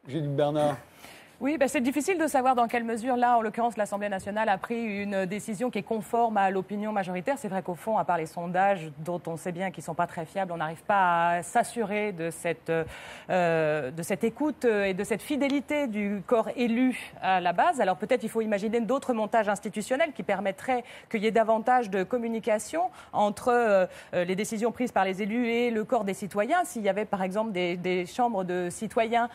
Judith Bernard. Oui, c'est difficile de savoir dans quelle mesure, là, en l'occurrence, l'Assemblée nationale a pris une décision qui est conforme à l'opinion majoritaire. C'est vrai qu'au fond, à part les sondages, dont on sait bien qu'ils ne sont pas très fiables, on n'arrive pas à s'assurer de cette écoute et de cette fidélité du corps élu à la base. Alors peut-être il faut imaginer d'autres montages institutionnels qui permettraient qu'il y ait davantage de communication entre les décisions prises par les élus et le corps des citoyens. S'il y avait, par exemple, des chambres de citoyens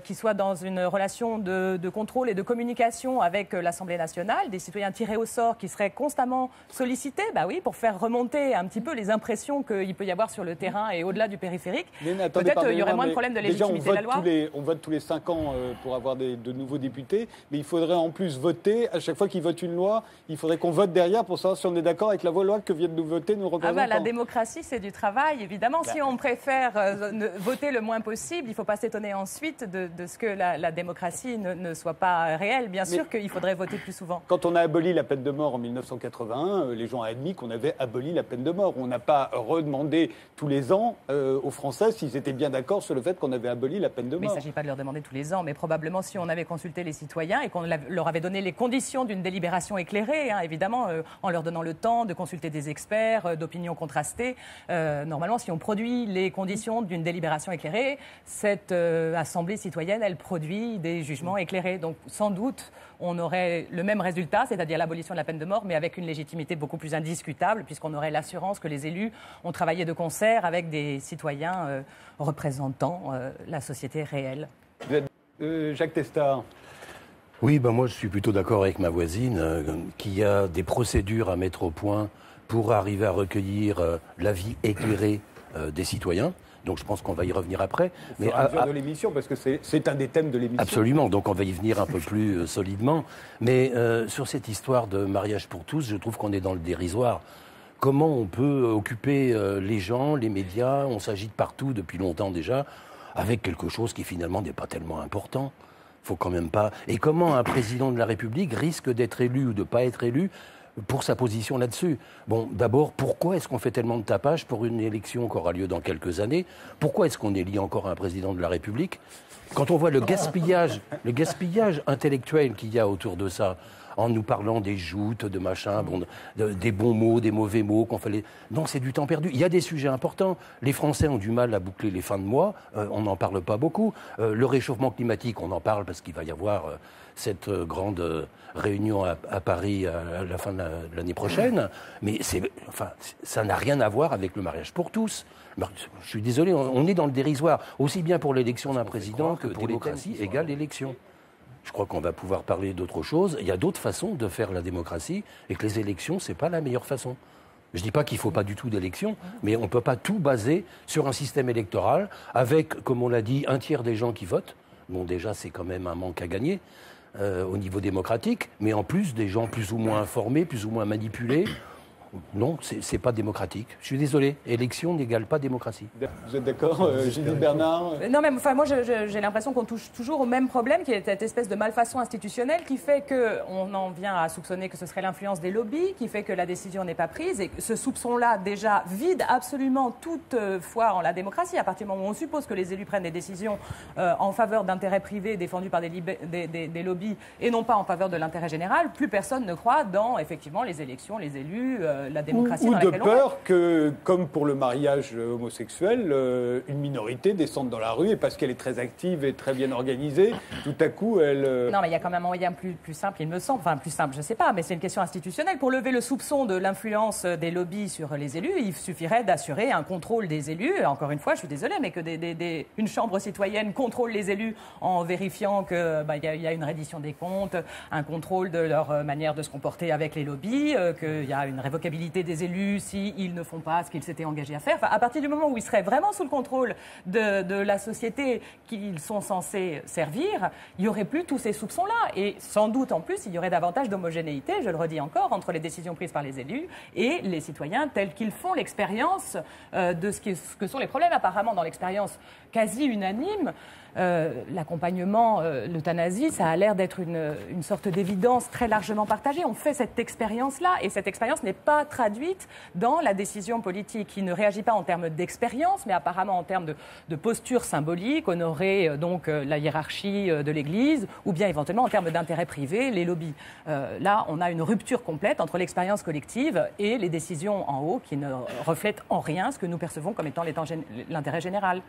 qui soient dans une relation de contrôle et de communication avec l'Assemblée nationale, des citoyens tirés au sort qui seraient constamment sollicités, pour faire remonter un petit peu les impressions qu'il peut y avoir sur le terrain et au-delà du périphérique. Peut-être il y aurait moins de problèmes de légitimité de la loi. On vote tous les 5 ans pour avoir de nouveaux députés, mais il faudrait en plus voter, à chaque fois qu'ils votent une loi, il faudrait qu'on vote derrière pour savoir si on est d'accord avec la loi que viennent de voter nos représentants. La démocratie, c'est du travail, évidemment. Si on préfère voter le moins possible, il ne faut pas s'étonner ensuite de ce que la démocratie ne soit pas réelle. Bien sûr qu'il faudrait voter plus souvent. Quand on a aboli la peine de mort en 1981, les gens ont admis qu'on avait aboli la peine de mort. On n'a pas redemandé tous les ans aux Français s'ils étaient bien d'accord sur le fait qu'on avait aboli la peine de mort. Mais il ne s'agit pas de leur demander tous les ans, mais probablement si on avait consulté les citoyens et qu'on leur avait donné les conditions d'une délibération éclairée, évidemment, en leur donnant le temps de consulter des experts, d'opinions contrastées. Normalement, si on produit les conditions d'une délibération éclairée, cette assemblée citoyenne, elle produit des jugements éclairés. Donc, sans doute, on aurait le même résultat, c'est-à-dire l'abolition de la peine de mort, mais avec une légitimité beaucoup plus indiscutable, puisqu'on aurait l'assurance que les élus ont travaillé de concert avec des citoyens représentant la société réelle. Jacques Testard. Oui, moi je suis plutôt d'accord avec ma voisine, qu'il y a des procédures à mettre au point pour arriver à recueillir l'avis éclairé des citoyens. Donc je pense qu'on va y revenir après. Mais à de l'émission, parce que c'est un des thèmes de l'émission. Absolument, donc on va y venir un peu plus solidement. Mais sur cette histoire de mariage pour tous, je trouve qu'on est dans le dérisoire. Comment on peut occuper les gens, les médias, on s'agite partout depuis longtemps déjà, avec quelque chose qui finalement n'est pas tellement important. Faut quand même pas. Et comment un président de la République risque d'être élu ou de ne pas être élu pour sa position là-dessus? Bon, d'abord, pourquoi est-ce qu'on fait tellement de tapage pour une élection qui aura lieu dans quelques années? Pourquoi est-ce qu'on élit encore un président de la République? Quand on voit le gaspillage intellectuel qu'il y a autour de ça, en nous parlant des joutes, de machin, des bons mots, des mauvais mots qu'on fallait... Non, c'est du temps perdu. Il y a des sujets importants. Les Français ont du mal à boucler les fins de mois. On n'en parle pas beaucoup. Le réchauffement climatique, on en parle parce qu'il va y avoir cette grande réunion à Paris à la fin de l'année prochaine. Mais ça n'a rien à voir avec le mariage pour tous. Je suis désolé, on est dans le dérisoire. Aussi bien pour l'élection d'un président que démocratie égale élection. Je crois qu'on va pouvoir parler d'autre chose. Il y a d'autres façons de faire la démocratie et que les élections, ce n'est pas la meilleure façon. Je ne dis pas qu'il ne faut pas du tout d'élections, mais on ne peut pas tout baser sur un système électoral avec, comme on l'a dit, un tiers des gens qui votent. Bon, déjà, c'est quand même un manque à gagner au niveau démocratique, mais en plus, des gens plus ou moins informés, plus ou moins manipulés. Non, c'est pas démocratique. Je suis désolé, élection n'égale pas démocratie. Vous êtes d'accord, Judith Bernard? Non, mais moi, j'ai l'impression qu'on touche toujours au même problème, qui est cette espèce de malfaçon institutionnelle qui fait qu'on en vient à soupçonner que ce serait l'influence des lobbies, qui fait que la décision n'est pas prise. Et ce soupçon-là, déjà, vide absolument toute foi en la démocratie. À partir du moment où on suppose que les élus prennent des décisions en faveur d'intérêts privés défendus par des lobbies et non pas en faveur de l'intérêt général, plus personne ne croit dans, effectivement, les élections, les élus, la démocratie ou dans de laquelle peur que, comme pour le mariage homosexuel, une minorité descende dans la rue et parce qu'elle est très active et très bien organisée, tout à coup, elle... Non, mais il y a quand même un moyen plus simple, il me semble. Enfin, plus simple, je ne sais pas, mais c'est une question institutionnelle. Pour lever le soupçon de l'influence des lobbies sur les élus, il suffirait d'assurer un contrôle des élus. Encore une fois, je suis désolée, mais que une chambre citoyenne contrôle les élus en vérifiant qu'il y a une reddition des comptes, un contrôle de leur manière de se comporter avec les lobbies, qu'il y a une révocabilité des élus s'ils ne font pas ce qu'ils s'étaient engagés à faire. Enfin, à partir du moment où ils seraient vraiment sous le contrôle de la société qu'ils sont censés servir, il n'y aurait plus tous ces soupçons-là. Et sans doute, en plus, il y aurait davantage d'homogénéité, je le redis encore, entre les décisions prises par les élus et les citoyens tels qu'ils font l'expérience de ce que sont les problèmes. Apparemment, dans l'expérience quasi unanime, l'accompagnement, l'euthanasie, ça a l'air d'être une sorte d'évidence très largement partagée. On fait cette expérience-là et cette expérience n'est pas traduite dans la décision politique qui ne réagit pas en termes d'expérience, mais apparemment en termes de posture symbolique, honorer donc la hiérarchie de l'Église, ou bien éventuellement en termes d'intérêt privé, les lobbies. Là, on a une rupture complète entre l'expérience collective et les décisions en haut qui ne reflètent en rien ce que nous percevons comme étant l'intérêt général.